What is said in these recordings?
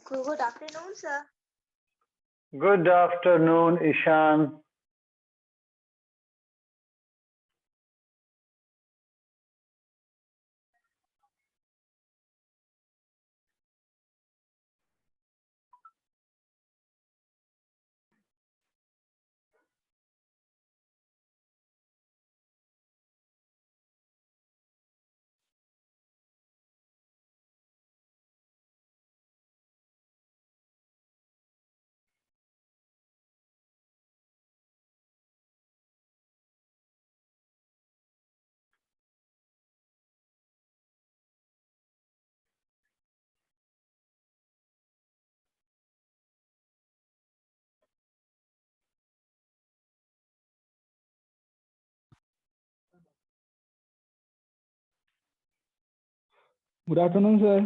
Good afternoon, sir. Good afternoon, Ishan. Good afternoon, sir.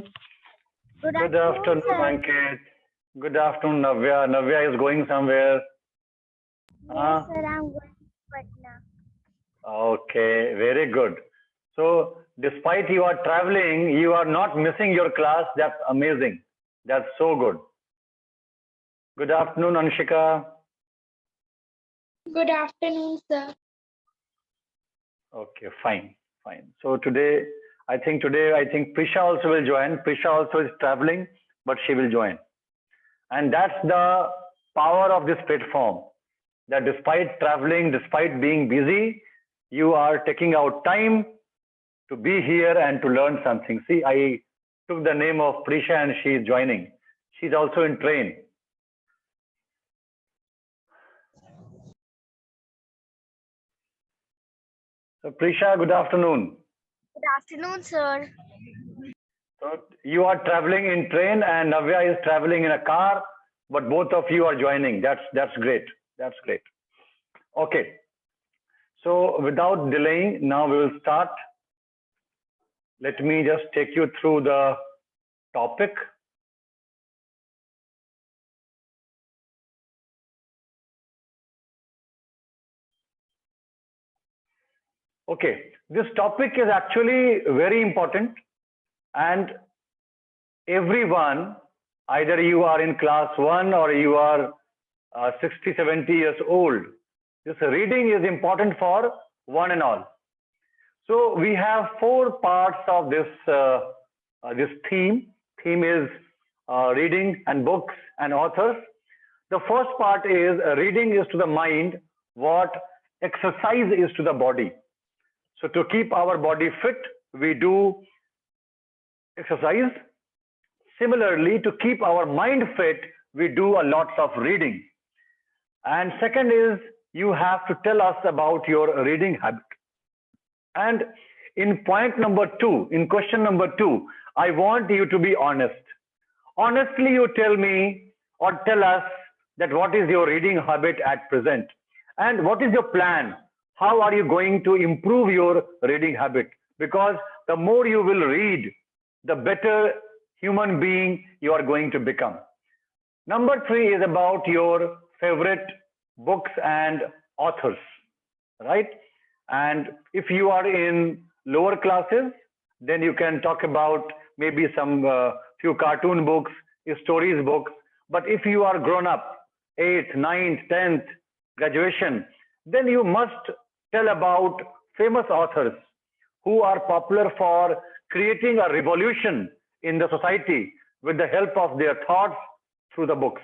Good Good afternoon, afternoon, sir. Ankit. Good afternoon, Navya. Navya is going somewhere. Yes, Huh? sir. I'm going to Patna. Okay, very good. So, despite you are traveling, you are not missing your class. That's amazing. That's so good. Good afternoon, Anshika. Good afternoon, sir. Okay, fine, fine. So today, I think Prisha also will join. Prisha also is traveling, but she will join. And that's the power of this platform. That despite traveling, despite being busy, you are taking out time to be here and to learn something. See, I took the name of Prisha and she is joining. She's also in train. So, Prisha, good afternoon. Good afternoon, sir. So, you are traveling in train and Navya is traveling in a car, but both of you are joining. That's great. That's great. Okay. So, without delaying, now we will start. Let me just take you through the topic. Okay, this topic is actually very important, and everyone, either you are in class 1 or you are 60, 70 years old, this reading is important for one and all. So we have four parts of this theme. Theme is reading and books and authors. The first part is reading is to the mind what exercise is to the body. So to keep our body fit, we do exercise. Similarly, to keep our mind fit, we do a lot of reading. And second is you have to tell us about your reading habit. And in point number two, in question number two, I want you to be honest. Honestly, you tell me or tell us that what is your reading habit at present and what is your plan? How are you going to improve your reading habit? Because the more you will read, the better human being you are going to become. Number three is about your favorite books and authors, right? And if you are in lower classes, then you can talk about maybe some few cartoon books, stories books. But if you are grown up, 8th, 9th, 10th, graduation, then you must tell about famous authors who are popular for creating a revolution in the society with the help of their thoughts through the books.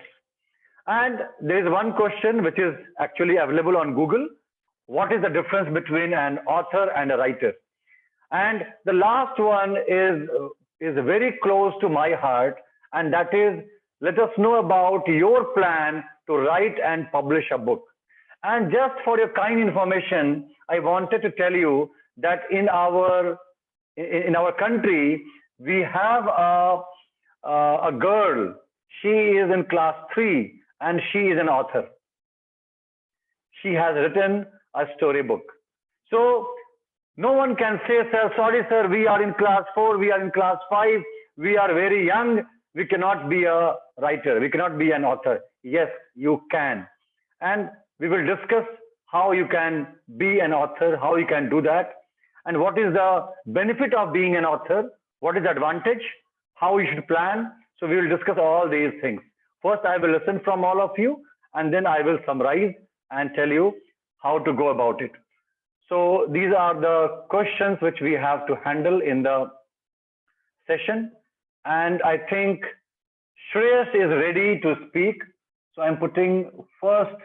And there is one question which is actually available on Google. What is the difference between an author and a writer? And the last one is very close to my heart, and that is let us know about your plan to write and publish a book. And just for your kind information, I wanted to tell you that in our country we have a girl. She is in class 3 and she is an author. She has written a storybook. So no one can say, sir, sorry, sir, we are in class 4, we are in class 5, we are very young, we cannot be a writer, we cannot be an author. Yes, you can. And we will discuss how you can be an author, how you can do that, and what is the benefit of being an author, what is the advantage, how you should plan, So we will discuss all these things. First, I will listen from all of you, and then I will summarize and tell you how to go about it. So these are the questions which we have to handle in the session. And I think Shreyas is ready to speak. So I'm putting first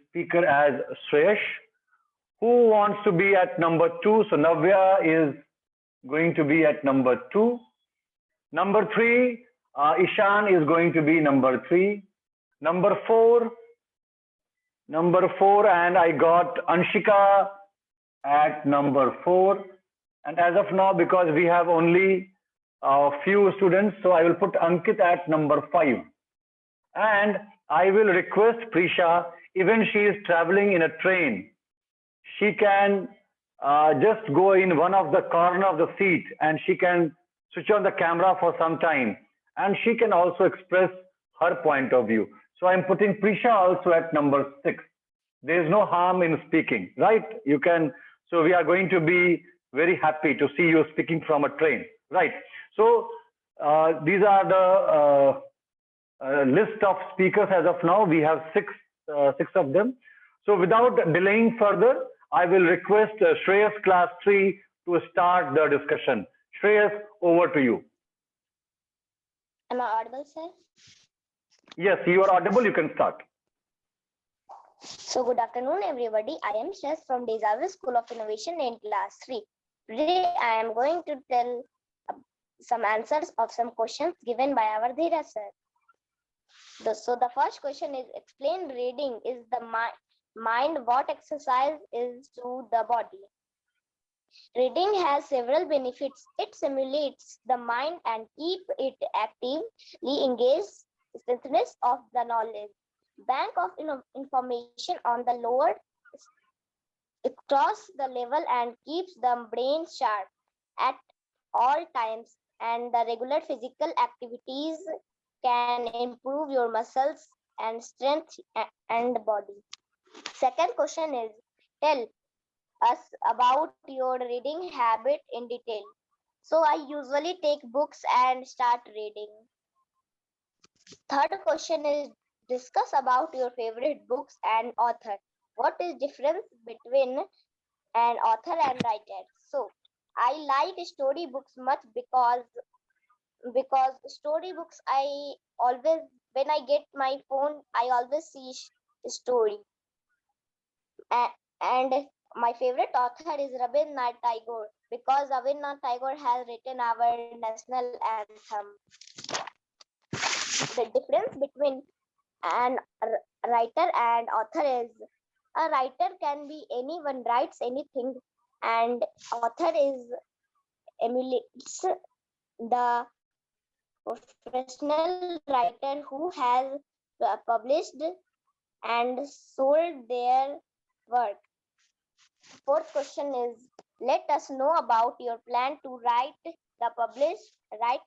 speaker as Shreyash. Who wants to be at number 2? So Navya is going to be at number 2. Number 3, Ishan is going to be number 3. Number 4, and I got Anshika at number 4. And as of now, because we have only a few students, so I will put Ankit at number 5. And I will request Prisha, even she is traveling in a train, she can just go in one of the corner of the seat and she can switch on the camera for some time. And she can also express her point of view. So I'm putting Prisha also at number 6. There is no harm in speaking, right? You can, so we are going to be very happy to see you speaking from a train, right? So these are the list of speakers as of now. We have six of them. So without delaying further, I will request Shreyas class 3 to start the discussion. Shreyas, over to you. Am I audible, sir? Yes, you are audible. You can start. So good afternoon, everybody. I am Shreyas from Deja Vu School of Innovation in class 3. Today, I am going to tell some answers of some questions given by our Dhira sir. So the first question is, explain reading is the mind what exercise is to the body. Reading has several benefits. It stimulates the mind and keep it actively engaged, strengthens of the knowledge. Bank of information on the lower, it crosses the level and keeps the brain sharp at all times, and the regular physical activities can improve your muscles and strength and body. Second question is, tell us about your reading habit in detail. So I usually take books and start reading. Third question is, discuss about your favorite books and author. What is difference between an author and writer? So I like story books much because storybooks, I always, when I get my phone, I always see story. And my favorite author is Rabindranath Tagore, because Rabindranath Tagore has written our national anthem. The difference between an writer and author is, a writer can be anyone, writes anything, and author is emulates the professional writer who has published and sold their work. Fourth question is, let us know about your plan to write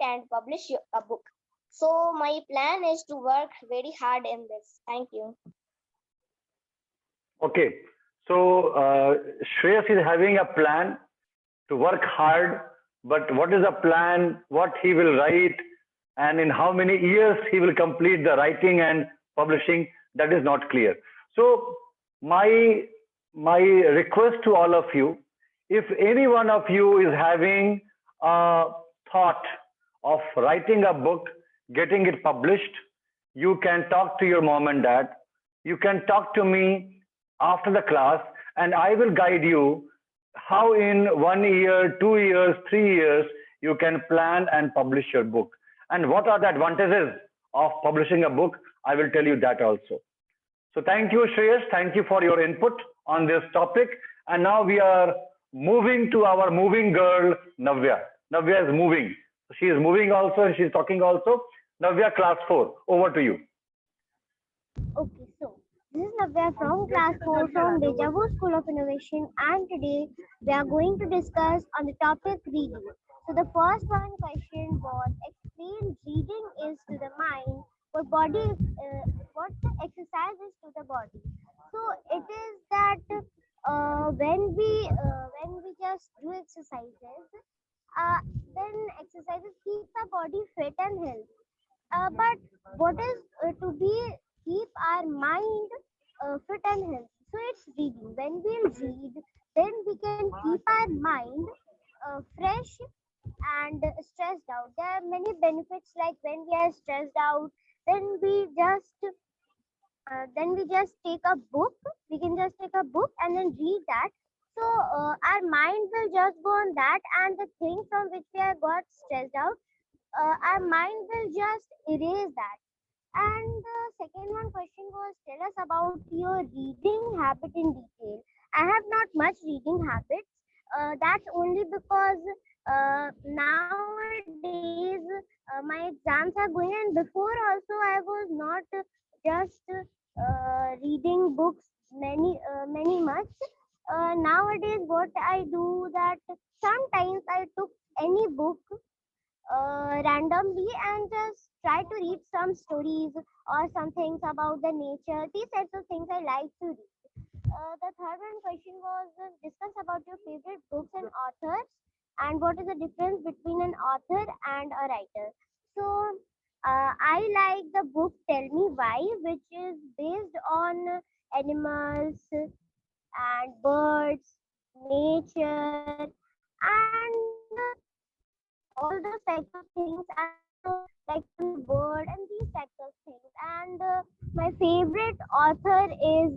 and publish a book. So my plan is to work very hard in this. Thank you. Okay. So Shreyas is having a plan to work hard, but what is the plan, what he will write, and in how many years he will complete the writing and publishing, that is not clear. So my request to all of you, if any one of you is having a thought of writing a book, getting it published, you can talk to your mom and dad. You can talk to me after the class, and I will guide you how in 1 year, 2 years, 3 years, you can plan and publish your book. And what are the advantages of publishing a book? I will tell you that also. So thank you, Shreyas. Thank you for your input on this topic. And now we are moving to our moving girl, Navya. Navya is moving. She is moving also and she's talking also. Navya, class 4, over to you. Okay, so this is Navya from class 4 from Deja Vu School of Innovation, and today we are going to discuss on the topic reading. So the first one question was, explain reading is to the mind what body what the exercise is to the body. So it is that when we just do exercises, then exercises keep the body fit and healthy. But what is to be keep our mind fit and healthy? So it's reading. When we read, then we can keep our mind fresh and stressed out. There are many benefits, like when we are stressed out, then we just take a book. We can just take a book and then read that. So our mind will just go on that, and the thing from which we have got stressed out, our mind will just erase that. And the second one question was, tell us about your reading habit in detail. I have not much reading habits. That's only because nowadays my exams are going, and before also I was not just reading books many much. Nowadays, what I do that sometimes I took any book randomly and just try to read some stories or some things about the nature. These types of things I like to read. The third one question was, discuss about your favorite books and authors, and what is the difference between an author and a writer. So I like the book Tell Me Why, which is based on animals and birds, nature, and all those types of things, and also like on the bird and these types of things. And my favorite author is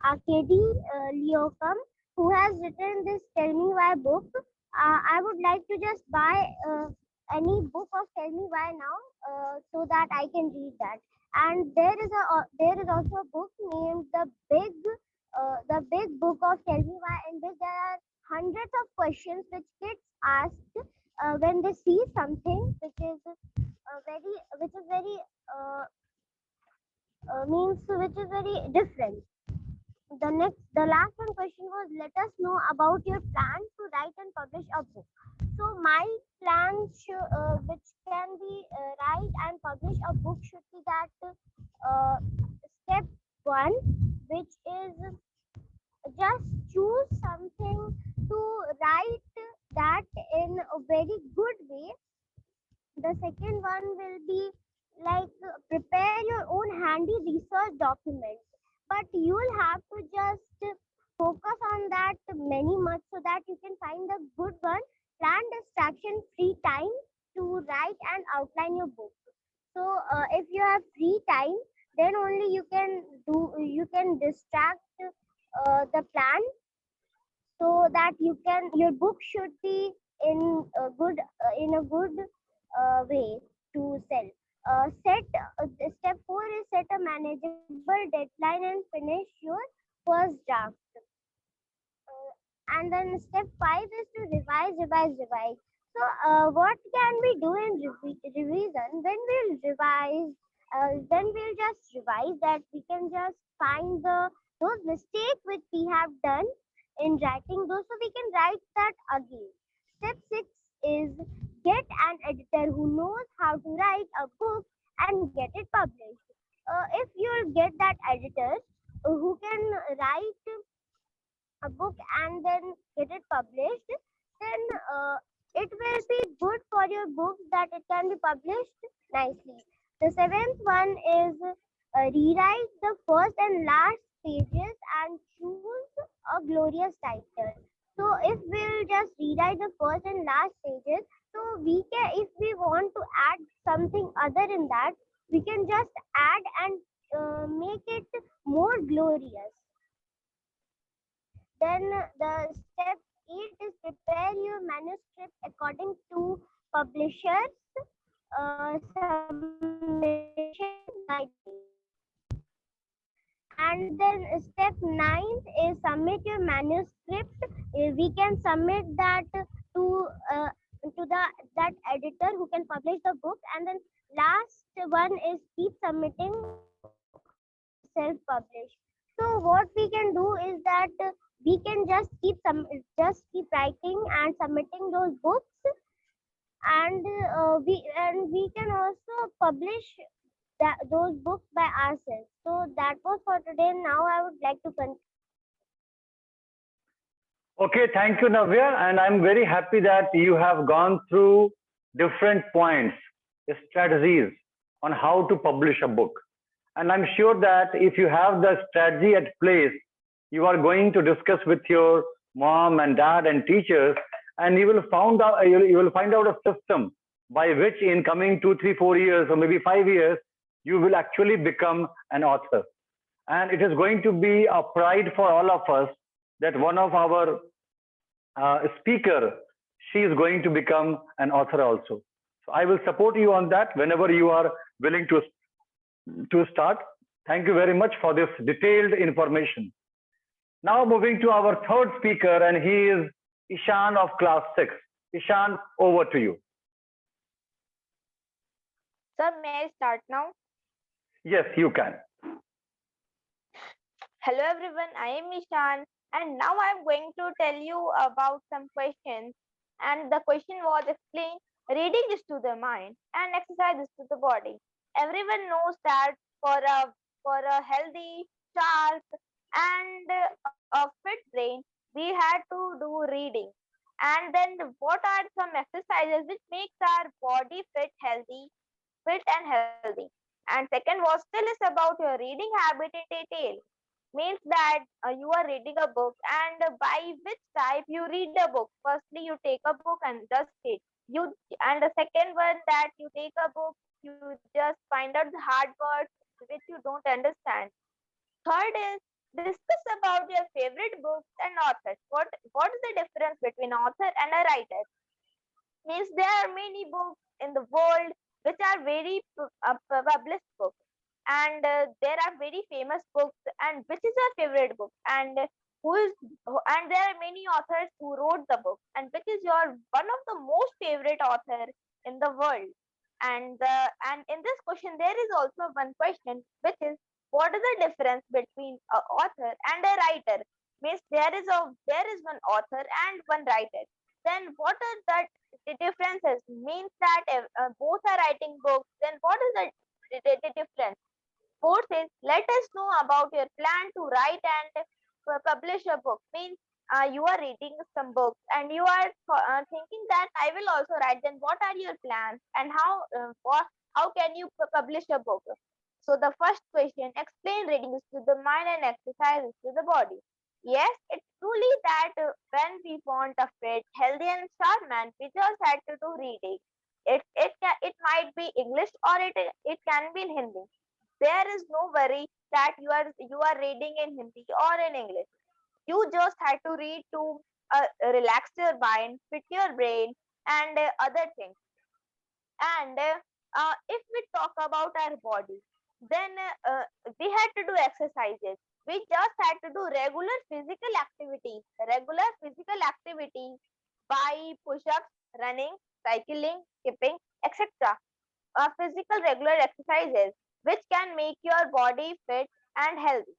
Arkady Leocom, who has written this Tell Me Why book. I would like to just buy any book of Tell Me Why now, so that I can read that. And there is also a book named the Big Book of Tell Me Why, in which there are hundreds of questions which kids ask when they see something which is very means which is very different. The last one question was, let us know about your plan to write and publish a book. So my plan which can be write and publish a book should be that step one, which is just choose something to write that in a very good way. The second one will be like prepare your own handy research documents, but you will have to just focus on that many much so that you can find a good one. Plan distraction free time to write and outline your book. So if you have free time, then only you can distract the plan, so that your book should be in a good way to sell. Step 4 is set a manageable deadline and finish your first draft. And then step 5 is to revise. So what can we do in revision? When we'll just revise that, we can just find those mistakes which we have done in writing those, so we can write that again. Step 6 is get an editor who knows how to write a book and get it published. If you'll get that editor who can write a book and then get it published, then it will be good for your book that it can be published nicely. The seventh one is rewrite the first and last pages and choose a glorious title. So if we'll just rewrite the first and last pages, so we can, if we want to add something other in that, we can just add and make it more glorious. Then the step 8 is prepare your manuscript according to publishers submission guidelines. And then step 9 is submit your manuscript. We can submit that to that editor who can publish the book. And then last one is keep submitting self-publish. So what we can do is that we can just keep writing and submitting those books, and we can also publish those books by ourselves. So that was for today. Now I would like to continue. Okay, thank you, Navya. And I'm very happy that you have gone through different points, strategies on how to publish a book. And I'm sure that if you have the strategy at place, you are going to discuss with your mom and dad and teachers, and you will find out a system by which in coming 2, 3, 4 years or maybe 5 years, you will actually become an author. And it is going to be a pride for all of us that one of our speaker, she is going to become an author also. So I will support you on that whenever you are willing to start. Thank you very much for this detailed information. Now moving to our third speaker, and he is Ishan of class 6. Ishan, over to you. Sir, may I start now? Yes, you can. Hello everyone, I am Ishan and now I am going to tell you about some questions. And the question was explain reading is to the mind and exercise is to the body. Everyone knows that for a healthy, sharp and a fit brain, we had to do reading. And then what are some exercises which makes our body fit and healthy? And second was tell us about your reading habit in detail. Means that you are reading a book and by which type you read a book. Firstly, you take a book and just read. You and the second one that you take a book, you just find out the hard words which you don't understand. Third is discuss about your favorite books and authors. What is the difference between author and a writer? Means there are many books in the world which are very published books, and there are very famous books, and which is your favorite book, and and there are many authors who wrote the book, and which is your one of the most favorite author in the world. And in this question there is also one question which is what is the difference between a author and a writer? Means there is one author and one writer. Then what are the differences? Means that both are writing books. Then what is the difference? Fourth is let us know about your plan to write and publish a book. Means you are reading some books and you are thinking that I will also write. Then what are your plans and how can you publish a book? So the first question: explain reading is to the mind and exercise is to the body. Yes, it's truly that when we want a fit, healthy, and sharp man, we just had to do reading. It might be English or it can be in Hindi. There is no worry that you are reading in Hindi or in English. You just had to read to relax your mind, fit your brain, and other things. And if we talk about our body, then we had to do exercises. We just had to do regular physical activities by push-ups, running, cycling, skipping, etc. Physical regular exercises which can make your body fit and healthy.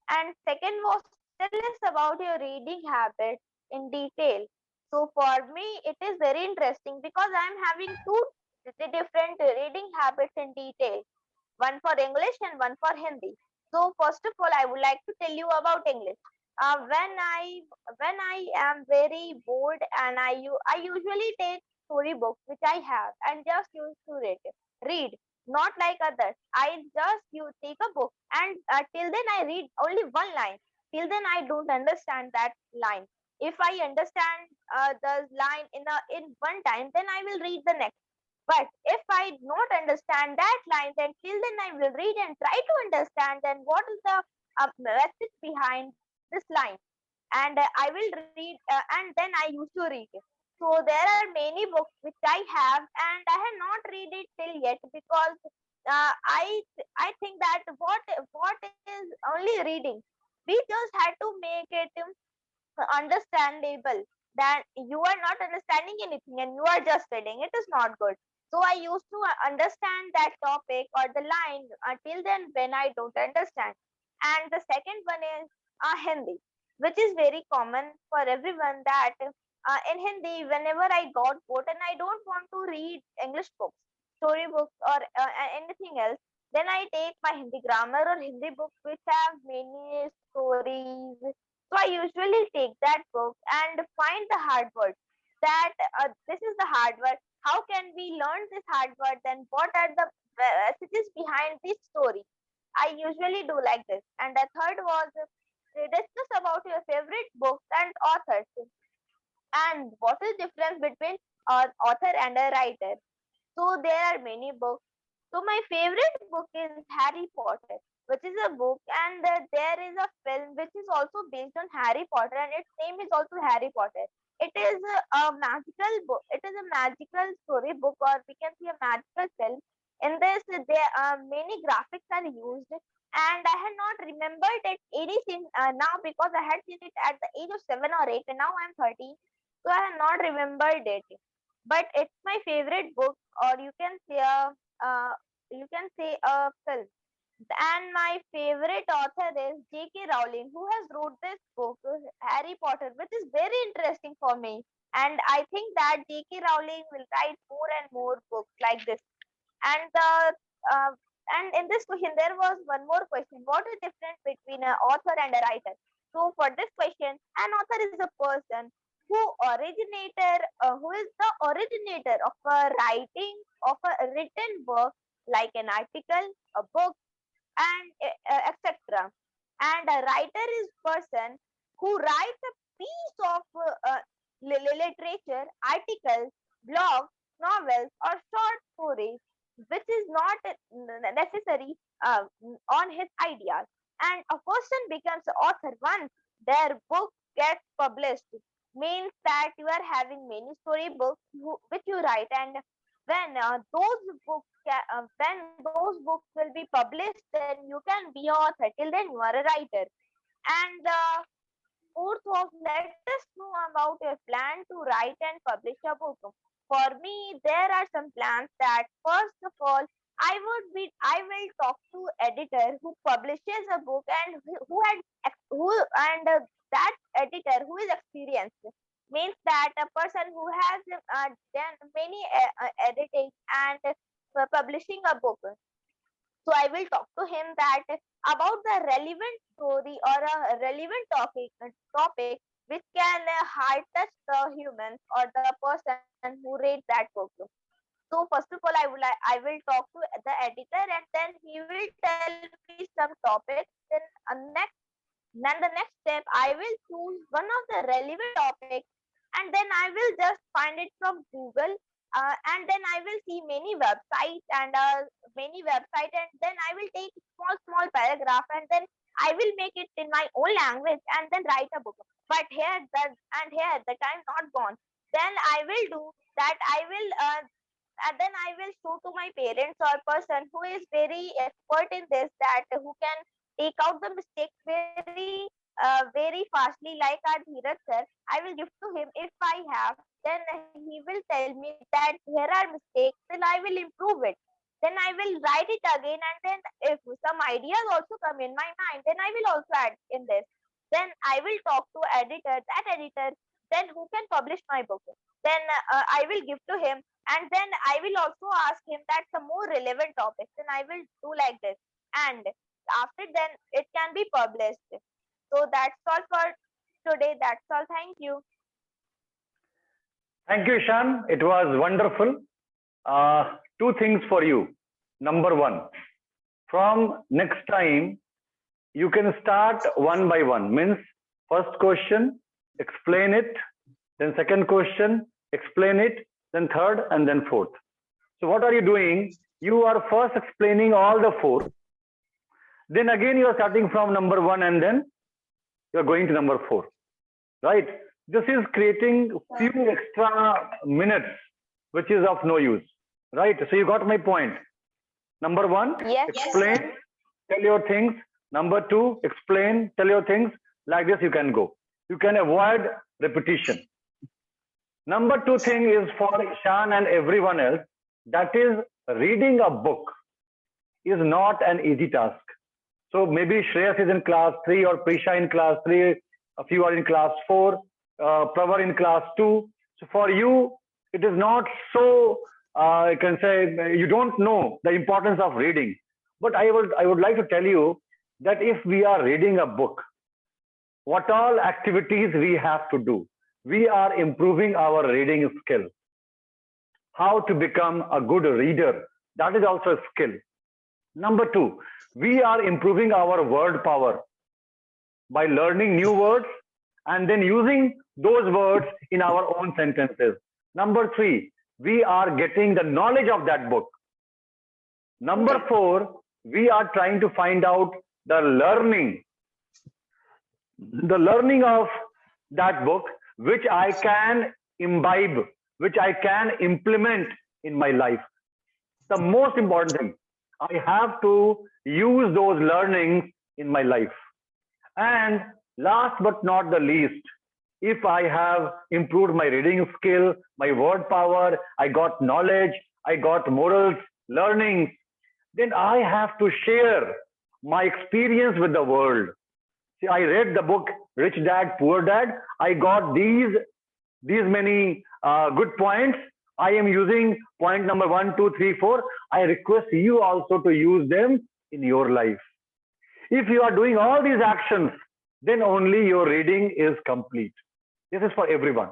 And second was tell us about your reading habit in detail. So for me, it is very interesting because I am having two different reading habits in detail, one for English and one for Hindi. So first of all, I would like to tell you about English. When I am very bored and I usually take story books which I have and just used to read. Not like others. I just you take a book and till then I read only one line. Till then I don't understand that line. If I understand the line in one time, then I will read the next. But if I not understand that line, then till then I will read and try to understand then what is the message behind this line. And I will read and then I used to read it. So there are many books which I have and I have not read it till yet because I think that what is only reading. We just had to make it understandable that you are not understanding anything and you are just reading. It is not good. So I used to understand that topic or the line until then when I don't understand. And the second one is Hindi, which is very common for everyone that in Hindi, whenever I got bored and I don't want to read English books, story books or anything else, then I take my Hindi grammar or Hindi books which have many stories. So I usually take that book and find the hard words that this is the hard word. How can we learn this hard word? Then what are the messages behind this story. I usually do like this. And the third was discuss about your favorite books and authors and what is difference between an author and a writer. So there are many books. So my favorite book is Harry Potter, which is a book, and there is a film which is also based on Harry Potter, and its name is also Harry Potter. It is a magical book. It is a magical story book, or we can see a magical film. In this, there are many graphics are used, and I had not remembered it anything now because I had seen it at the age of 7 or 8, and now I'm 30, so I have not remembered it. But it's my favorite book, or uh, you can say a film. And my favorite author is J.K. Rowling, who has wrote this book, Harry Potter, which is very interesting for me. And I think that J.K. Rowling will write more and more books like this. And uh, and in this question, there was one more question: what is difference between an author and a writer? So for this question, an author is a person who is the originator of a writing of a written work, like an article, a book, and etc. And a writer is person who writes a piece of literature, articles, blogs, novels, or short stories, which is not necessary on his ideas. And a person becomes an author once their book gets published. Means that you are having many story books which you write, and when those books will be published, then you can be an author. Till then, you are a writer. And fourth was, let us know about your plan to write and publish a book. For me, there are some plans that first of all, I will talk to editor who publishes a book and who had ex- who and that editor who is experienced, means that a person who has done many editing and publishing a book. So I will talk to him that about the relevant story or a relevant topic which can hard touch the humans or the person who reads that book. So first of all, I will talk to the editor, and then he will tell me some topics. Then the next step, I will choose one of the relevant topics, and then I will just find it from Google, and then I will see many websites, and then I will take small paragraph, and then I will make it in my own language, and then write a book. But here the time not gone. Then I will do that. And then I will show to my parents or person who is very expert in this, that who can take out the mistakes very fastly, like our Dheeraj sir. I will give to him if I have. Then he will tell me that here are mistakes. Then I will improve it. Then I will write it again, and then if some ideas also come in my mind, then I will also add in this. Then I will talk to editor. That editor then who can publish my book. Then I will give to him, and then I will also ask him that some more relevant topics. Then I will do like this, and after then it can be published. So that's all for today. That's all. Thank you. Thank you, Ishan. It was wonderful. Two things for you. Number one, from next time, you can start one by one. Means first question, explain it. Then second question, explain it. Then third, and then fourth. So what are you doing? You are first explaining all the four. Then again, you are starting from number one, and then you are going to number four. Right? This is creating few extra minutes, which is of no use. Right? So you got my point. Number one, Yes. explain, tell your things. Number two, explain, tell your things. Like this, you can go. You can avoid repetition. Number two thing is for Ishan and everyone else, that is reading a book is not an easy task. So maybe Shreyas is in class 3 or Prisha in class 3, a few are in class 4, Pravar in class 2. So for you, it is not so, I can say, you don't know the importance of reading. But I would like to tell you that if we are reading a book, what all activities we have to do, we are improving our reading skill. How to become a good reader, That is also a skill. Number two, we are improving our word power by learning new words and then using those words in our own sentences. Number three, we are getting the knowledge of that book. Number four, we are trying to find out the learning of that book, which I can imbibe, which I can implement in my life. The most important thing, I have to use those learnings in my life. And last but not the least, if I have improved my reading skill, my word power, I got knowledge, I got morals, learnings, then I have to share my experience with the world. See, I read the book Rich Dad, Poor Dad. I got these many good points. I am using point number 1, 2, 3, 4. I request you also to use them in your life. If you are doing all these actions, then only your reading is complete. This is for everyone.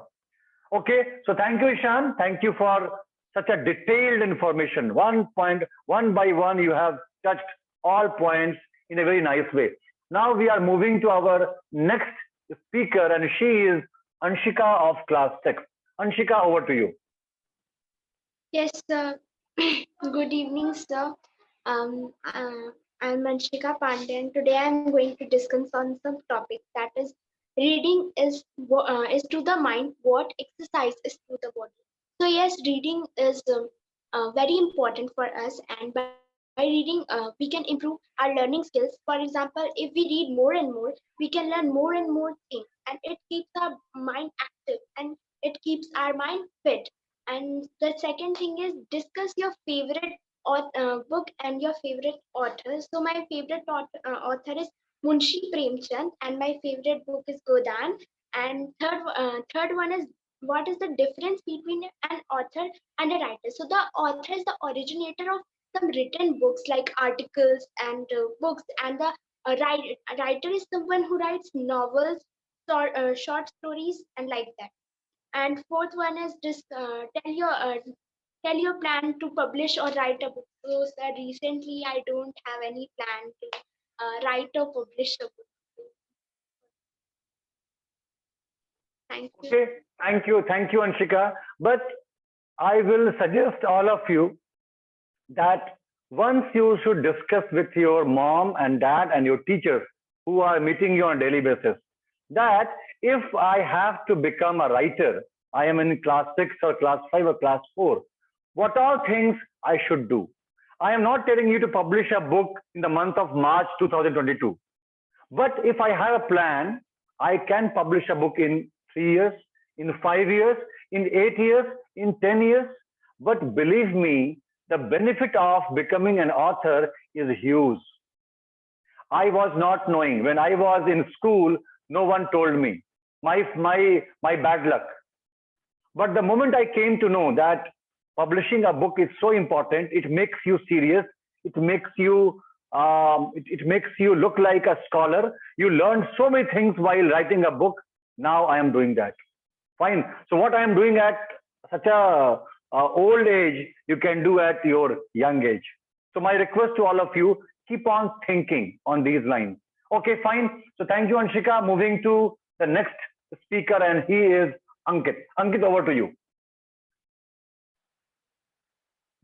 Okay, so thank you, Ishan. Thank you for such a detailed information. One by one, you have touched all points in a very nice way. Now we are moving to our next speaker, and she is Anshika of class 6. Anshika, over to you. Yes, sir. Good evening, sir. I'm Anshika Pandey, and today I'm going to discuss on some topic that is reading is to the mind what exercise is to the body. So yes, reading is very important for us, and by reading we can improve our learning skills. For example, if we read more and more, we can learn more and more things, and it keeps our mind active and it keeps our mind fit. And the second thing is discuss your favorite book and your favorite author. So my favorite author is Munshi Premchand, and my favorite book is Godan. And third one is what is the difference between an author and a writer. So the author is the originator of some written books like articles and books, and the writer is someone who writes novels, short stories, and like that. And fourth one is just tell your plan to publish or write a book. So sir, recently I don't have any plan to write or publish a book. Thank you. Okay, thank you, Anshika. But I will suggest all of you that once you should discuss with your mom and dad and your teachers who are meeting you on a daily basis, that if I have to become a writer, I am in class 6 or class 5 or class 4, what all things I should do. I am not telling you to publish a book in the month of March 2022. But if I have a plan, I can publish a book in 3 years, in 5 years, in 8 years, in 10 years. But believe me, the benefit of becoming an author is huge. I was not knowing. When I was in school, no one told me. My bad luck. But the moment I came to know that publishing a book is so important, it makes you serious. It makes you look like a scholar. You learn so many things while writing a book. Now I am doing that. Fine. So what I am doing at such a old age, you can do at your young age. So my request to all of you, keep on thinking on these lines. Okay, fine. So thank you, Anshika. Moving to the next speaker, and he is Ankit. Ankit, over to you.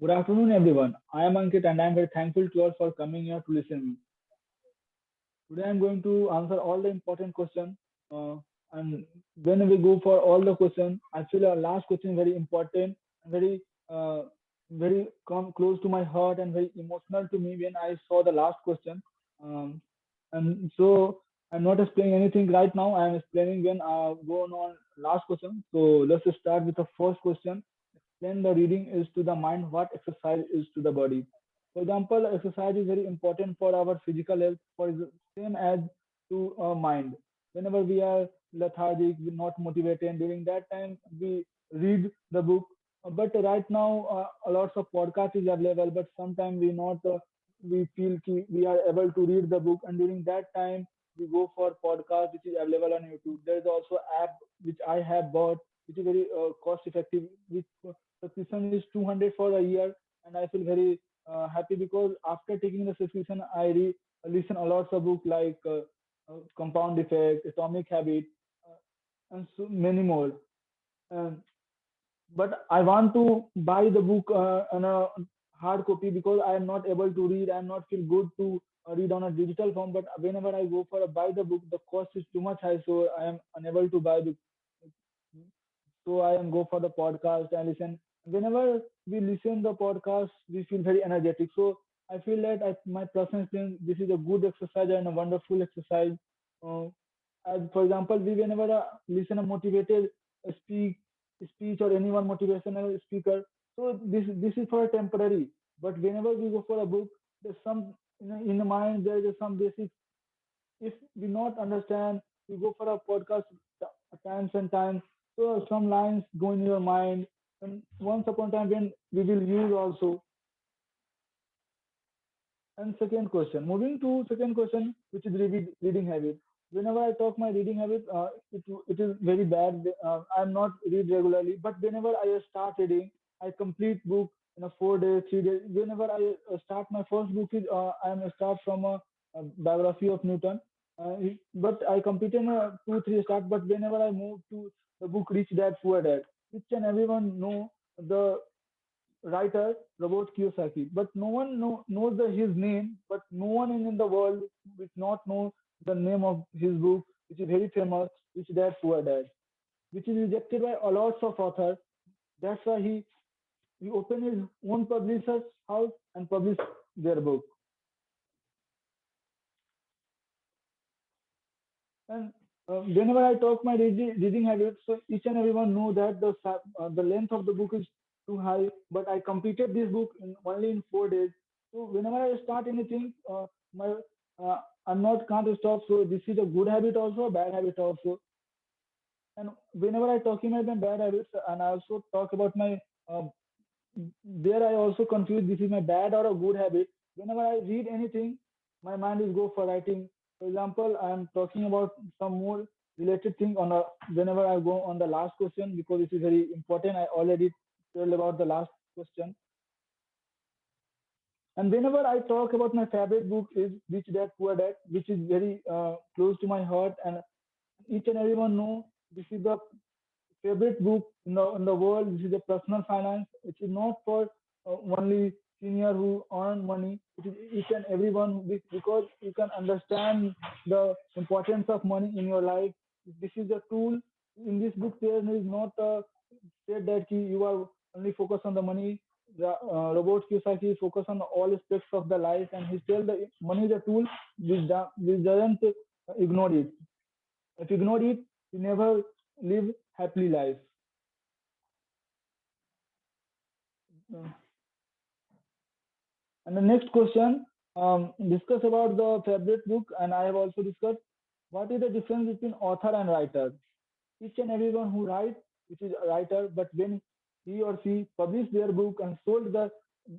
Good afternoon, everyone. I am Ankit, and I am very thankful to you all for coming here to listen to me. Today, I am going to answer all the important questions. And when we go for all the questions, I feel our last question very important, very come close to my heart, and very emotional to me when I saw the last question. And so I'm not explaining anything right now. I am explaining when I go on last question. So let's start with the first question. Then the reading is to the mind what exercise is to the body. For example, exercise is very important for our physical health, for the same as to our mind. Whenever we are lethargic, we're not motivated, during that time we read the book. But right now, lots of podcast is available, but sometimes we feel we are able to read the book, and during that time we go for podcast which is available on YouTube. There is also app which I have bought, which is very cost effective, which subscription is 200 for a year, and I feel very happy because after taking the subscription, listen a lot of books like Compound Effect, Atomic Habit, and so many more. Um, but I want to buy the book on a hard copy because I am not able to read. I am not feel good to read on a digital form. But whenever I go for a buy the book, the cost is too much high, so I am unable to buy the. So I am go for the podcast and listen. Whenever we listen the podcast, we feel very energetic. So I feel that my personal experience, this is a good exercise and a wonderful exercise. Uh, as for example, we whenever listen a motivated speak speech or anyone motivational speaker, so this is for a temporary. But whenever we go for a book, there's some in the mind there is some basic. If we not understand, we go for a podcast times and times. So some lines go in your mind, and once upon a time when we will use also. And second question, moving to second question, which is reading habit. Whenever I talk my reading habit, it is very bad. I'm not read regularly, but whenever I start reading, I complete book in a 4 days, 3 days. Whenever I start my first book is I am start from a biography of Newton. But I completed a 2 3 start. But whenever I move to the book Rich Dad Poor Dad, each and everyone know the writer Robert Kiyosaki, but no one knows his name, but no one in the world which not know the name of his book, which is very famous, Rich Dad Poor Dad, which is rejected by a lots of authors. That's why he opened his own publisher's house and published their book. And whenever I talk my reading habits, so each and everyone know that the length of the book is too high. But I completed this book only in 4 days. So whenever I start anything, my I'm not can't stop. So this is a good habit also, a bad habit also. And whenever I talk about my bad habits, and I also talk about my uh, there I also confuse this is my bad or a good habit. Whenever I read anything, my mind is go for writing. For example, I'm talking about some more related thing on a whenever I go on the last question because it is very important. I already told about the last question. And whenever I talk about my favorite book is Rich Dad Poor Dad, which is very close to my heart, and each and everyone know this is the favorite book in the world. This is a personal finance. It is not for only senior who earn money. It is each and everyone because you can understand the importance of money in your life. This is a tool. In this book, there is not said that you are only focused on the money. Robert Kiyosaki focus on all aspects of the life, and he tell the money is a tool which doesn't ignore it. If you ignore it, you never live happily life. Uh, And the next question, discuss about the favorite book, and I have also discussed what is the difference between author and writer. Each and everyone who writes, which is a writer, but when he or she published their book and sold the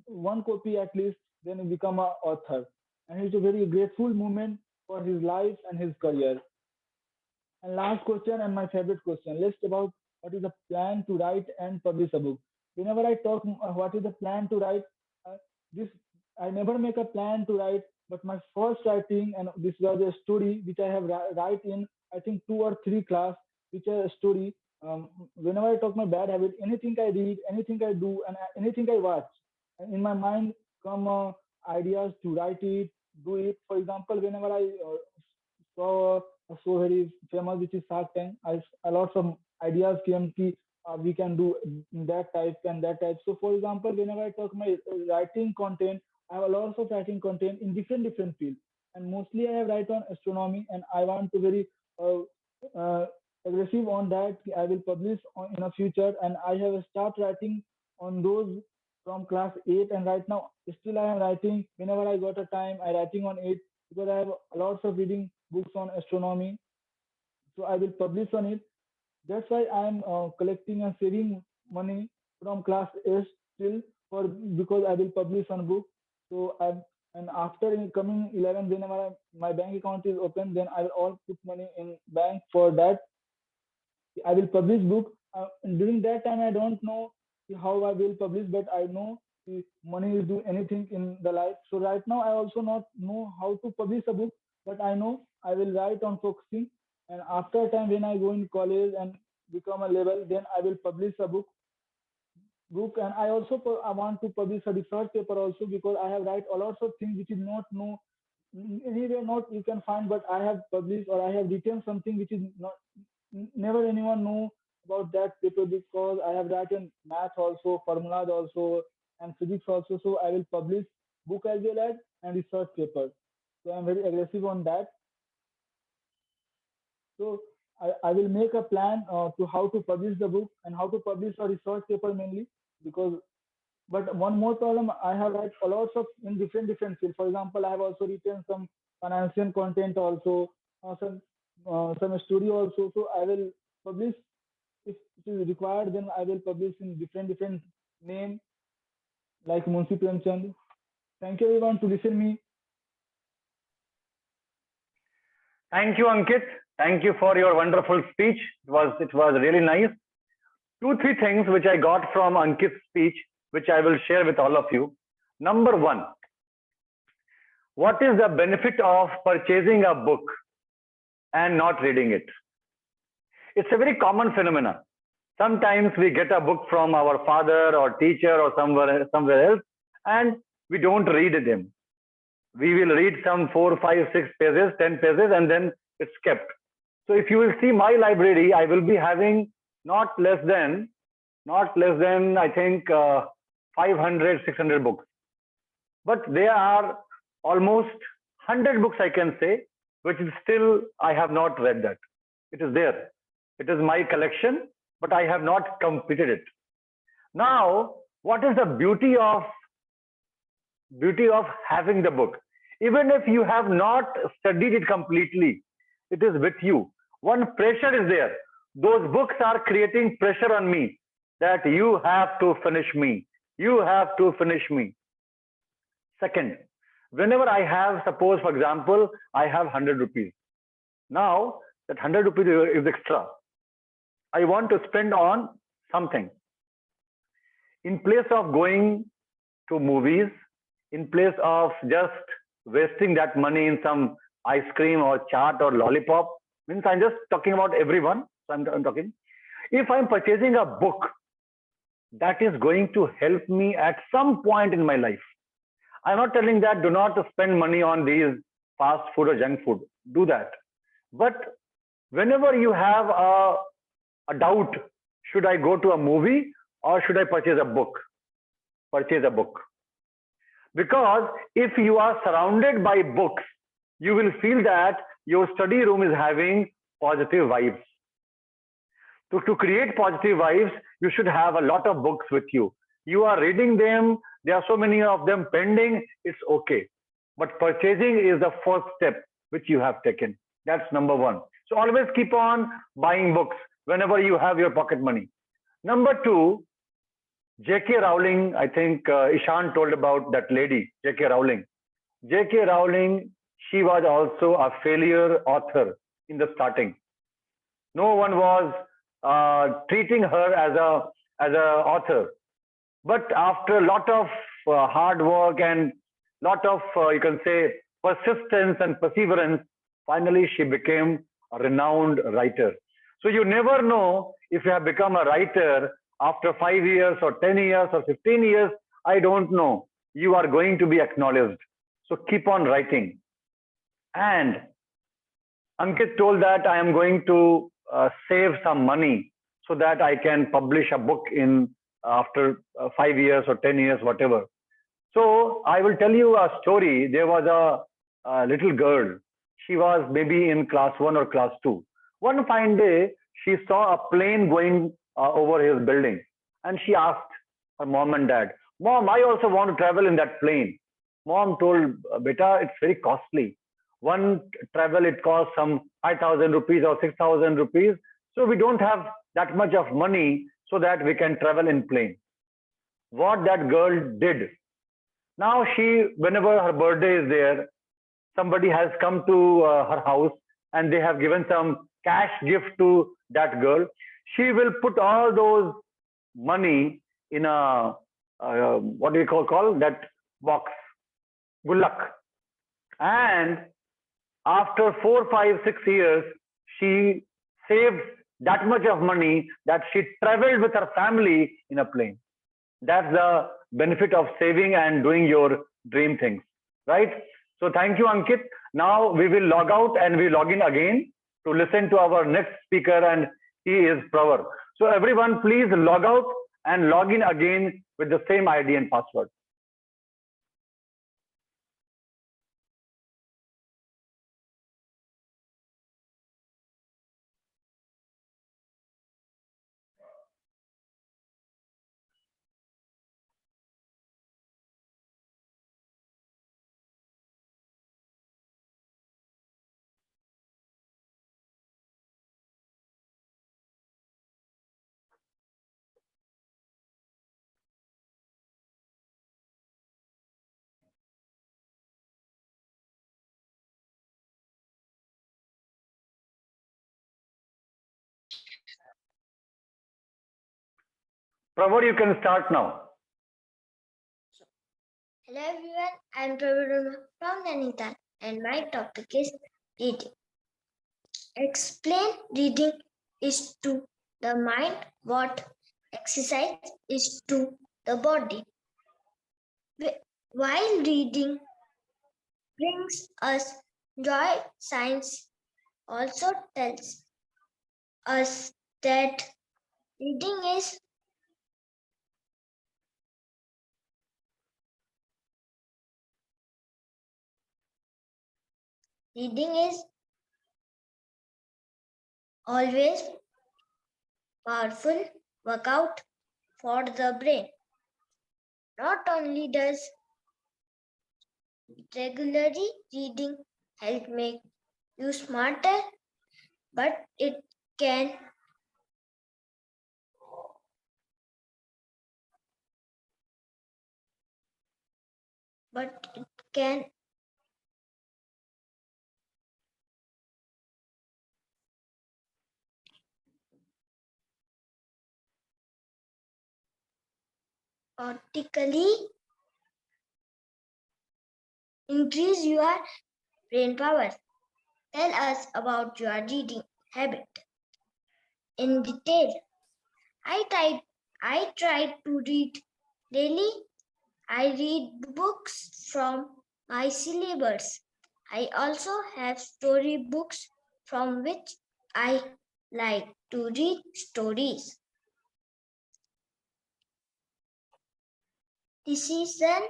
one copy at least, then he become a author, and it's a very grateful moment for his life and his career. And last question and my favorite question, let's about what is the plan to write and publish a book. Whenever I talk what is the plan to write, this I never make a plan to write, but my first writing and this was a story which I have write in I think 2 or 3 class, which is a story. Whenever I talk my bad habit, anything I read, anything I do, and anything I watch, in my mind come ideas to write it, do it. For example, whenever I saw so very famous, which is Shark Tank. A lots of ideas came ki we can do that type and that type. So, for example, whenever I talk my writing content, I have a lot of writing content in different fields, and mostly I have write on astronomy, and I want to very uh, uh, aggressive on that. I will publish in a future, and I have start writing on those from class 8, and right now still I am writing. Whenever I got a time, I writing on it because I have lots of reading books on astronomy, so I will publish on it. That's why I'm collecting and saving money from class 8 still for because I will publish on book. So I and after in coming 11, whenever my bank account is open, then I will all put money in bank for that. I will publish book. During that time, I don't know how I will publish, but I know money is do anything in the life. So right now I also not know how to publish a book, but I know I will write on focusing. And after a time when I go in college and become a level, then I will publish a book. And I also I want to publish a research paper also, because I have write a lot of things which is not know anywhere not you can find, but I have published or I have written something which is not never anyone know about that paper, because I have written math also, formulas also, and physics also. So I will publish book as well as and research paper. So I'm very aggressive on that. So I will make a plan to how to publish the book and how to publish a research paper mainly, because but one more problem, I have write a lot of in different fields. For example, I have also written some financial content also, some story also. So I will publish if it is required. Then I will publish in different name like Munshi Premchand. Thank you everyone to listen me. Thank you, Ankit. Thank you for your wonderful speech. It was really nice. 2-3 things which I got from Ankit's speech, which I will share with all of you. Number one, what is the benefit of purchasing a book and not reading it? It's a very common phenomenon. Sometimes we get a book from our father or teacher or somewhere else, and we don't read them. We will read some 4, 5, 6 pages, 10 pages, and then it's kept. So if you will see my library, I will be having not less than I think 500, 600 books. But there are almost 100 books I can say, which is still I have not read that. It is there. It is my collection, but I have not completed it. Now, what is the beauty of having the book? Even if you have not studied it completely, it is with you. One pressure is there. Those books are creating pressure on me that you have to finish me. You have to finish me. Second, whenever I have, suppose for example, I have 100 rupees. Now that 100 rupees is extra. I want to spend on something. In place of going to movies, in place of just wasting that money in some ice cream or chaat or lollipop, means I'm just talking about everyone. So I'm talking. If I'm purchasing a book that is going to help me at some point in my life, I'm not telling that do not spend money on these fast food or junk food. Do that. But whenever you have a doubt, should I go to a movie or should I purchase a book? Purchase a book. Because if you are surrounded by books, you will feel that your study room is having positive vibes. To create positive vibes, you should have a lot of books with you. You are reading them, there are so many of them pending, it's okay. But purchasing is the first step which you have taken. That's number one. So always keep on buying books whenever you have your pocket money. Number two, J.K. Rowling, I think Ishan told about that lady, J.K. Rowling. J.K. Rowling, she was also a failure author in the starting. No one was treating her as a author. But after a lot of hard work and lot of, you can say, persistence and perseverance, finally she became a renowned writer. So you never know if you have become a writer after 5 years or 10 years or 15 years, I don't know. You are going to be acknowledged. So keep on writing. And Ankit told that I am going to save some money so that I can publish a book in after 5 years or 10 years, whatever. So I will tell you a story. There was a little girl. She was maybe in class 1 or class 2. One fine day, she saw a plane going over his building. And she asked her mom and dad, "Mom, I also want to travel in that plane." Mom told, "Beta, it's very costly. One travel, it costs some 5,000 rupees or 6,000 rupees. So we don't have that much of money so that we can travel in plane." What that girl did, now whenever her birthday is there, somebody has come to her house and they have given some cash gift to that girl. She will put all those money in a what do you call that box? Good luck. And after 4, 5, 6 years, she saved that much of money that she traveled with her family in a plane. That's the benefit of saving and doing your dream things, right? So thank you, Ankit. Now we will log out and we log in again to listen to our next speaker, and he is Pravar. So everyone, please log out and log in again with the same ID and password. Pravar, you can start now. Hello everyone, I am Pravar from Nainital and my topic is reading. Explain reading is to the mind what exercise is to the body. While reading brings us joy, science also tells us that reading is always powerful workout for the brain. Not only does regularly reading help make you smarter, but it can optically increase your brain power. Tell us about your reading habit in detail. I try to read daily. I read books from my syllabus. I also have story books from which I like to read stories. Decision.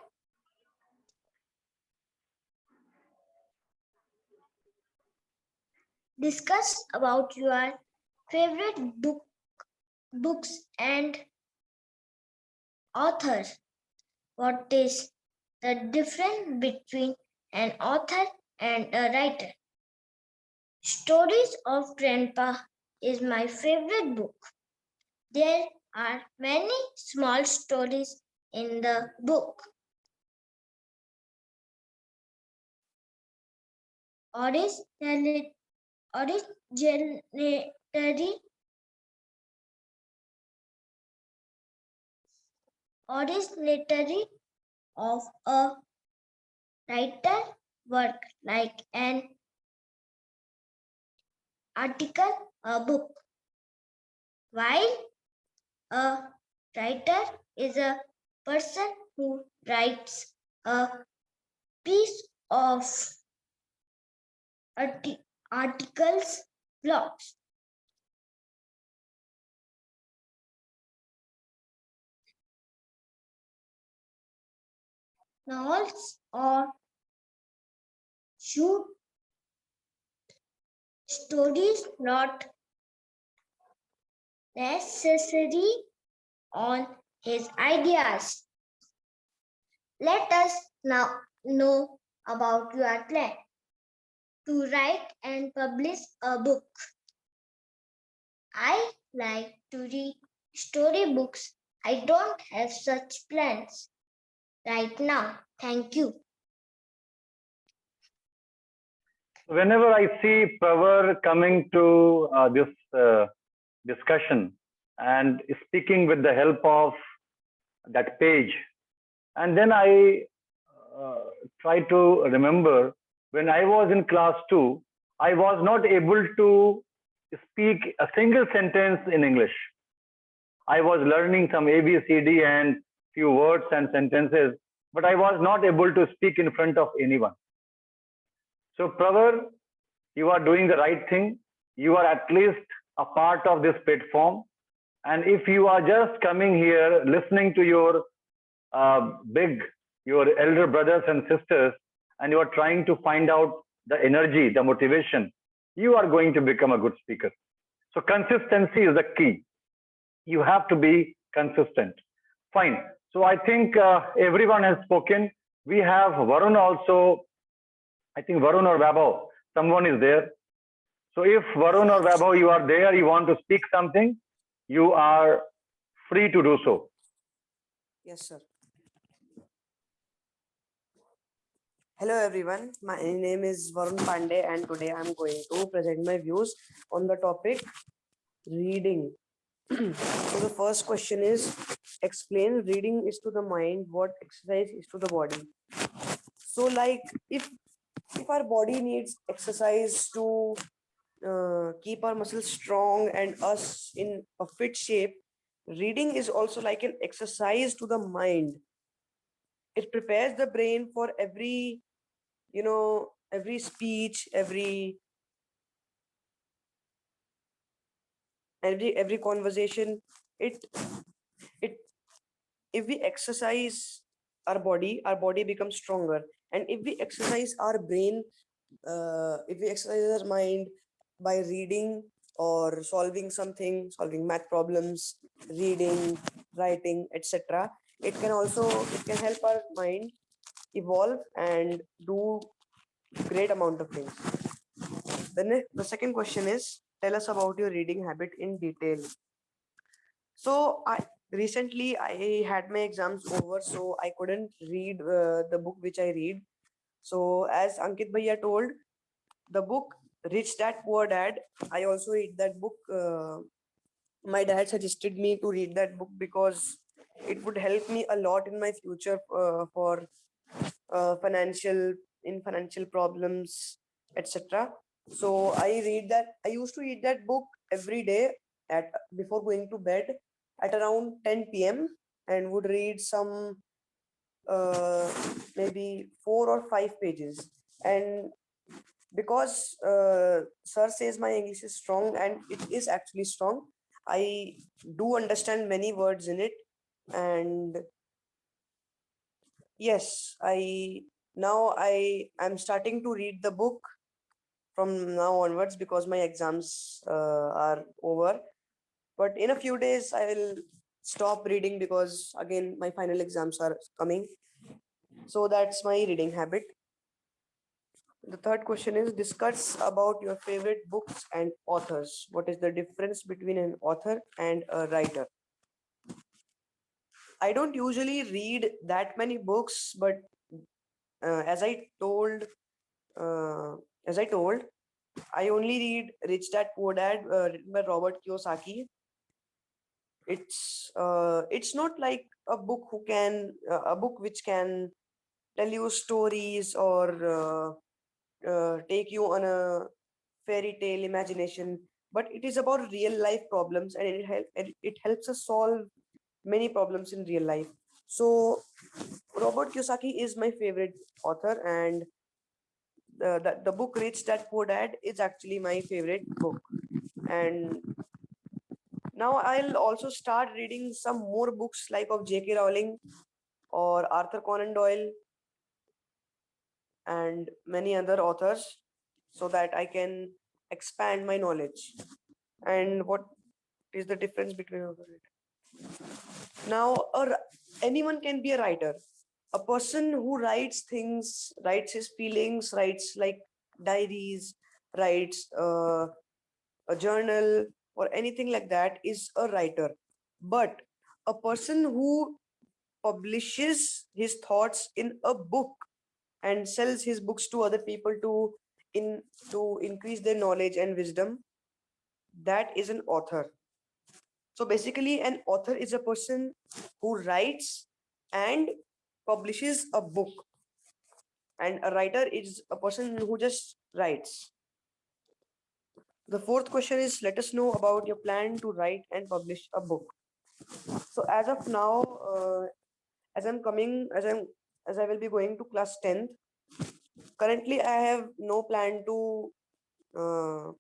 Discuss about your favorite books and authors. What is the difference between an author and a writer? Stories of Grandpa is my favorite book. There are many small stories in the book. Originatory of a writer work like an article, a book. While a writer is a person who writes a piece of articles, blogs. Novels or short stories not necessary on his ideas. Let us now know about your plan to write and publish a book. I like to read storybooks. I don't have such plans right now. Thank you. Whenever I see Pravar coming to this discussion and speaking with the help of that page. And then I try to remember when I was in class 2, I was not able to speak a single sentence in English. I was learning some ABCD and few words and sentences, but I was not able to speak in front of anyone. So, Pravar, you are doing the right thing. You are at least a part of this platform. And if you are just coming here listening to your your elder brothers and sisters, and you are trying to find out the energy, the motivation, you are going to become a good speaker. So consistency is the key. You have to be consistent. Fine. So I think everyone has spoken. We have Varun also. I think Varun or Vaibhav, someone is there. So if Varun or Vaibhav, you are there, you want to speak something, you are free to do so. Yes, sir. Hello, everyone. My name is Varun Pandey, and today I'm going to present my views on the topic reading. So the first question is, explain reading is to the mind what exercise is to the body. So like if our body needs exercise to keep our muscles strong and us in a fit shape, reading is also like an exercise to the mind. It prepares the brain for every every speech, every conversation. It if we exercise our body becomes stronger, and if we exercise our brain, if we exercise our mind by reading or solving math problems, reading, writing, etc., it can help our mind evolve and do great amount of things. The second question is, tell us about your reading habit in detail. So recently I had my exams over, so I couldn't read the book which I read. So as Ankit Bhaiya told, the book Rich Dad Poor Dad, I also read that book. My dad suggested me to read that book because it would help me a lot in my future for financial problems, etc. So I used to read that book every day at before going to bed at around 10 p.m. and would read some maybe 4 or 5 pages. And because sir says my English is strong, and it is actually strong, I do understand many words in it. And yes, I am starting to read the book from now onwards because my exams are over. But in a few days, I will stop reading because again my final exams are coming. So that's my reading habit. The third question is, discuss about your favorite books and authors. What is the difference between an author and a writer? I don't usually read that many books, but as I told, I only read Rich Dad Poor Dad, written by Robert Kiyosaki. It's not like a book which can tell you stories or take you on a fairy tale imagination, but it is about real life problems, and it helps us solve many problems in real life. So Robert Kiyosaki is my favorite author, and the book Rich Dad Poor Dad is actually my favorite book. And now I'll also start reading some more books like of J.K. Rowling or Arthur Conan Doyle and many other authors, so that I can expand my knowledge. And what is the difference between now anyone can be a writer. A person who writes things, writes his feelings, writes like diaries, writes a journal or anything like that is a writer. But a person who publishes his thoughts in a book and sells his books to other people to increase their knowledge and wisdom, that is an author. So basically, an author is a person who writes and publishes a book, and a writer is a person who just writes. The fourth question is, let us know about your plan to write and publish a book. So as of now, as I will be going to class 10th. Currently, I have no plan to uh,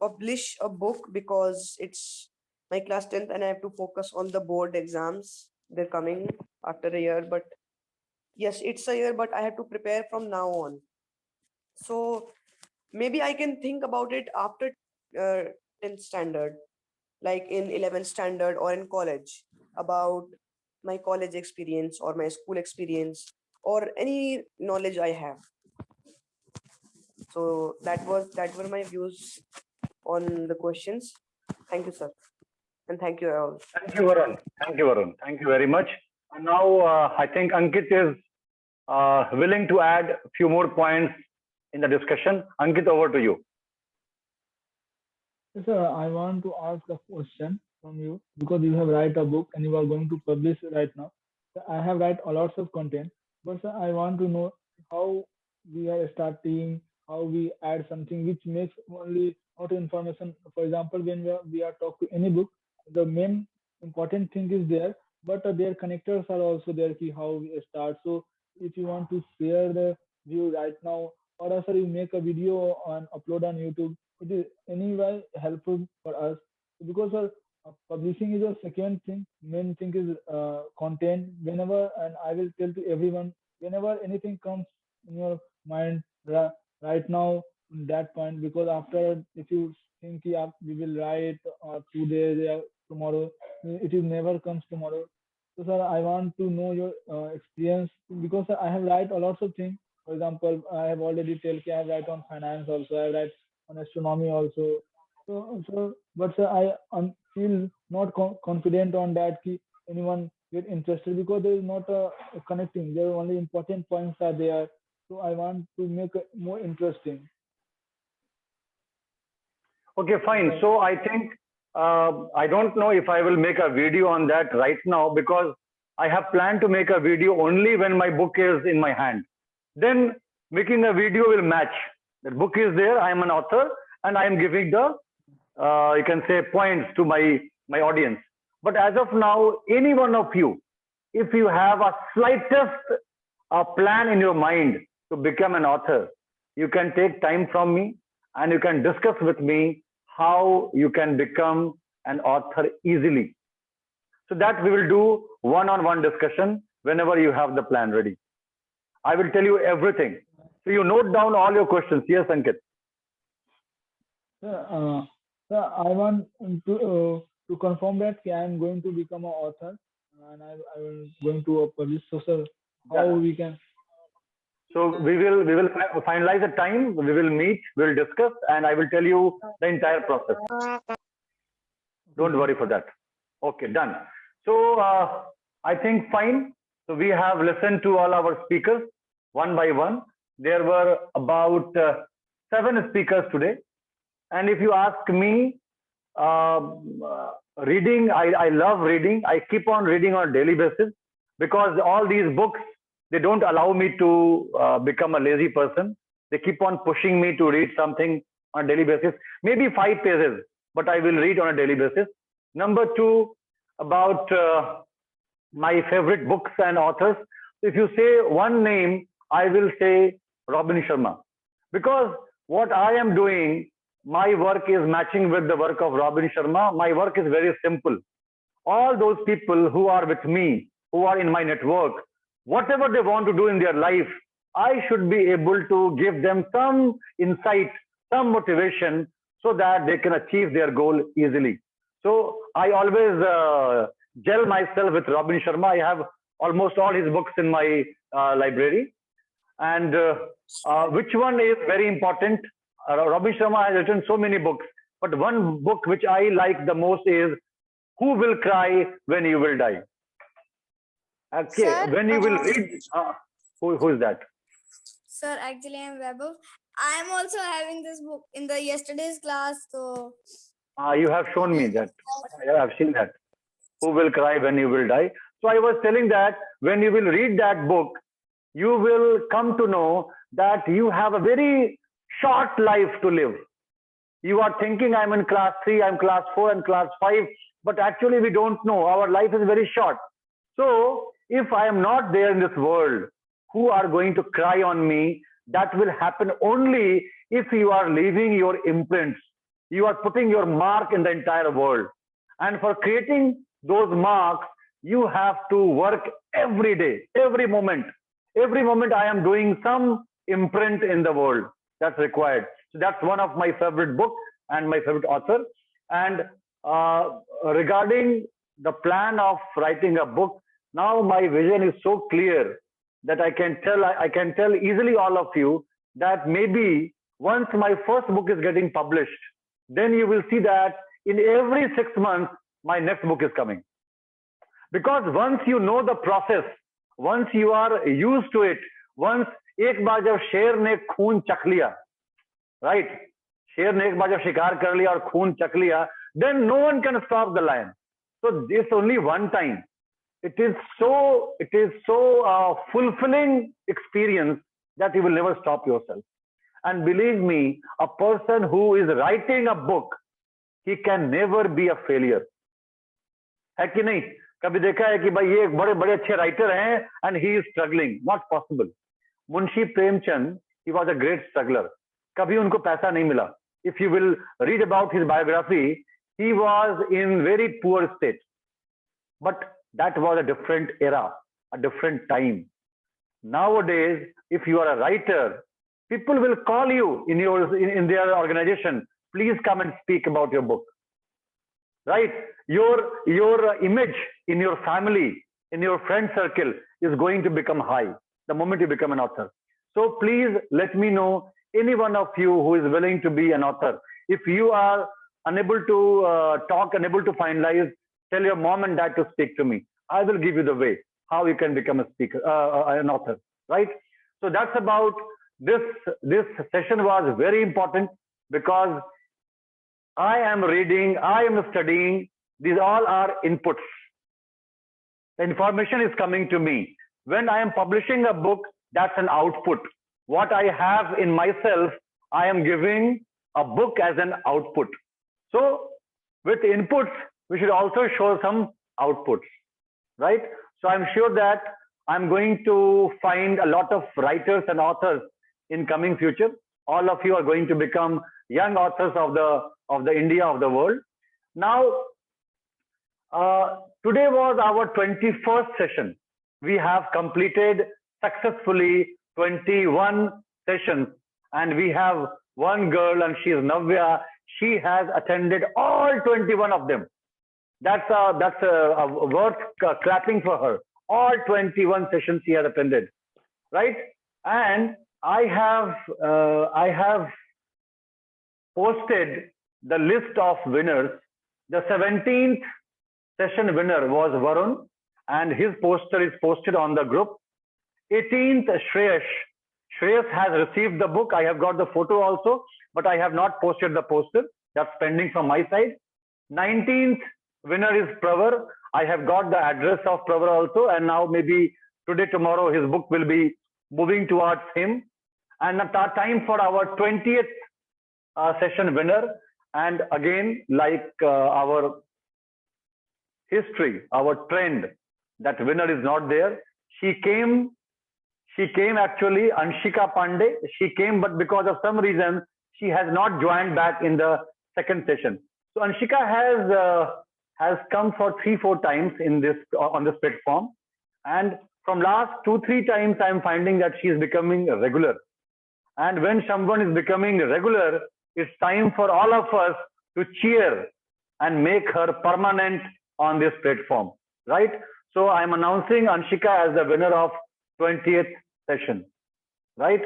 publish a book because it's my class 10th and I have to focus on the board exams. They're coming after a year, but yes, it's a year, but I have to prepare from now on. So maybe I can think about it after 10th standard, like in 11th standard or in college, about my college experience or my school experience or any knowledge I have. So that were my views on the questions. Thank you, sir, and thank you all. Thank you, Varun. Thank you, Varun. Thank you very much. And now I think Ankit is willing to add a few more points in the discussion. Ankit, over to you. Yes, sir, I want to ask a question from you because you have write a book and you are going to publish right now. So I have write a lots of content, but sir, I want to know how we are starting, how we add something which makes only not information. For example, when we are talk to any book, the main important thing is there, but their connectors are also there. Ki how we start. So if you want to share the view right now, or else you make a video and upload on YouTube, it is anyway helpful for us because publishing is a second thing. Main thing is content. Whenever, and I will tell to everyone, whenever anything comes in your mind right now, in that point, because after if you think yeah, we will write 2 days tomorrow, it is never comes tomorrow. So sir, I want to know your experience because sir, I have write a lot of things. For example, I have already tell I have write on finance also. I write on astronomy also. But sir, I feel not confident on that. Ki anyone get interested because there is not a connecting. There are only important points are there. So I want to make it more interesting. Okay, fine. So I think I don't know if I will make a video on that right now because I have planned to make a video only when my book is in my hand. Then making a video will match. The book is there. I am an author, and I am giving the you can say points to my audience. But as of now, any one of you, if you have a slightest plan in your mind to become an author, you can take time from me and you can discuss with me how you can become an author easily. So that we will do one-on-one discussion whenever you have the plan ready. I will tell you everything. So you note down all your questions. Yes, Ankit. Sir, I want to confirm that I am going to become an author and I will going to publish. So sir, how we can? So we will finalize the time. We will meet. We will discuss, and I will tell you the entire process. Don't worry for that. Okay, done. So I think fine. So we have listened to all our speakers one by one. There were about 7 speakers today. And if you ask me, reading, I love reading. I keep on reading on a daily basis because all these books, they don't allow me to become a lazy person. They keep on pushing me to read something on a daily basis, maybe 5 pages, but I will read on a daily basis. Number 2, about my favorite books and authors. If you say one name, I will say Robin Sharma, because what I am doing, my work is matching with the work of Robin Sharma. My work is very simple. All those people who are with me, who are in my network, whatever they want to do in their life, I should be able to give them some insight, some motivation so that they can achieve their goal easily. So I always gel myself with Robin Sharma. I have almost all his books in my library. And which one is very important? Robin Sharma has written so many books, but one book which I like the most is Who Will Cry When You Will Die? Okay, Sir, when you will read, who is that? Sir, actually, I'm Vaibhav. I am also having this book in the yesterday's class. So You have shown me that. I have seen that. Who will cry when you will die? So I was telling that when you will read that book, you will come to know that you have a very short life to live. You are thinking I'm in class 3, I'm class 4 and class 5, but actually we don't know. Our life is very short. So if I am not there in this world, who are going to cry on me? That will happen only if you are leaving your imprints. You are putting your mark in the entire world. And for creating those marks, you have to work every day, every moment. Every moment I am doing some imprint in the world that's required. So that's one of my favorite books and my favorite author. And regarding the plan of writing a book, now my vision is so clear that I can tell easily all of you that maybe once my first book is getting published, then you will see that in every 6 months, my next book is coming. Because once you know the process, once you are used to it, once एक बार जब शेर ने खून चख लिया, right? शेर ने एक बार जब शिकार कर लिया और खून चख लिया, then no one can stop the lion. So this only one time. It is so fulfilling experience that you will never stop yourself. And believe me, a person who is writing a book, he can never be a failure. है कि नहीं? कभी देखा है कि भाई ये एक बड़े बड़े अच्छे राइटर हैं and he is struggling? Not possible. Munshi Premchand, he was a great struggler. कभी उनको पैसा नहीं मिला. If you will read about his biography, he was in very poor state. But that was a different era, a different time. Nowadays, if you are a writer, people will call you in their organization. Please come and speak about your book. Right? Your image in your family, in your friend circle is going to become high the moment you become an author. So please let me know any one of you who is willing to be an author. If you are unable to talk, unable to finalize, tell your mom and dad to speak to me. I will give you the way how you can become a speaker, an author, right? So that's about this. This session was very important because I am reading, I am studying. These all are inputs. The information is coming to me. When I am publishing a book, that's an output. What I have in myself, I am giving a book as an output. So with inputs, we should also show some outputs, right? So I'm sure that I'm going to find a lot of writers and authors in coming future. All of you are going to become young authors of the India, of the world. Now, today was our 21st session. We have completed successfully 21 sessions, and we have one girl, and she is Navya. She has attended all 21 of them. That's worth clapping for her. All 21 sessions she has attended, right? And I have posted the list of winners. The 17th session winner was Varun, and his poster is posted on the group. 18th, Shreyash. Shreyash has received the book. I have got the photo also, but I have not posted the poster. That's pending from my side. 19th winner is Pravar. I have got the address of Pravar also, and now maybe today, tomorrow, his book will be moving towards him. And the time for our 20th session winner. And again, like our history, our trend, that winner is not there. She came actually, Anshika Pandey. She came, but because of some reason, she has not joined back in the second session. So Anshika has come for 3-4 times in this on this platform, and from last 2-3 times, I am finding that she is becoming regular. And when someone is becoming regular, it's time for all of us to cheer and make her permanent on this platform, right? So I'm announcing Anshika as the winner of 20th session, right?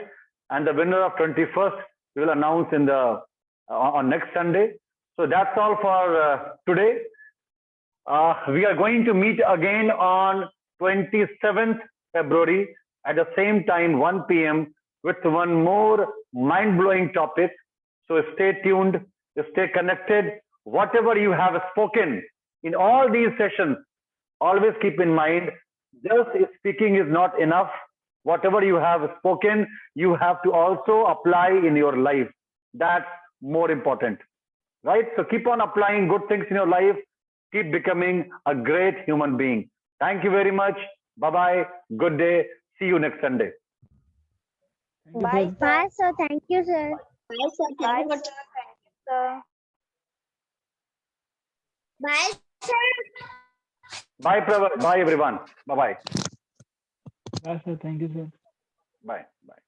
And the winner of 21st we will announce in the on next Sunday. So that's all for today. We are going to meet again on 27th February at the same time, 1 p.m. with one more mind-blowing topic. So stay tuned, stay connected. whatever you have spoken in all these sessions, always keep in mind, just speaking is not enough. Whatever you have spoken, you have to also apply in your life. That's more important, right? So keep on applying good things in your life. Keep becoming a great human being. Thank you very much. Bye-bye. Good day. See you next Sunday. Thank you, Bye, sir. sir. Bye, sir. Thank you, sir. Bye, sir. Bye, Thank you sir. for Thank you, sir. Bye, sir. Bye, Bye, everyone. Bye-bye. Bye, sir. Thank you, sir. Bye. Bye.